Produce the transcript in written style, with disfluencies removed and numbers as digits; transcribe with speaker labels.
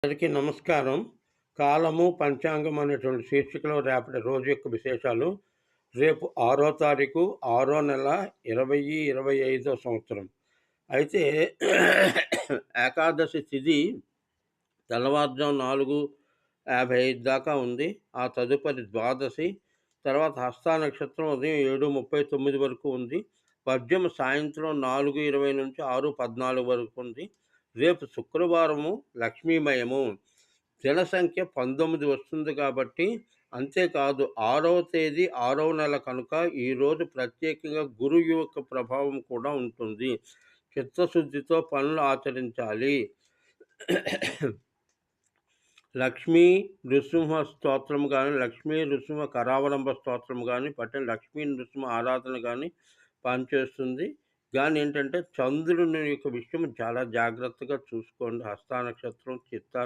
Speaker 1: అందరికీ నమస్కారం. కాలము, పంచాంగం అనేటువంటి శీర్షికలో రేపటి రోజు యొక్క విశేషాలు. రేపు 6వ తారీఖు 6వ నెల 2025 సంవత్సరం. అయితే ఏకాదశి తిథి తెల్లవారుజాము 4:55 దాకా ఉంది. ఆ తదుపరి ద్వాదశి, తర్వాత హస్త నక్షత్రం ఉదయం 7:39 వరకు ఉంది. వర్జం సాయంత్రం 4:20 నుంచి 6:14 వరకు ఉంది. రేపు శుక్రవారము లక్ష్మీమయము. దిన సంఖ్య 19 వస్తుంది కాబట్టి, అంతేకాదు 6వ తేదీ 6వ నెల కనుక ఈరోజు ప్రత్యేకంగా గురువు యొక్క ప్రభావం కూడా ఉంటుంది. చిత్తశుద్ధితో పనులు ఆచరించాలి. లక్ష్మీ నృసింహ స్తోత్రం కానీ, లక్ష్మీ నృసింహ కరావలంబ స్తోత్రం కానీ పట్టిన లక్ష్మీ నృసింహ ఆరాధన కానీ పనిచేస్తుంది. కానీ ఏంటంటే చంద్రుని యొక్క విషయం చాలా జాగ్రత్తగా చూసుకోండి. హస్త నక్షత్రం, చిత్తా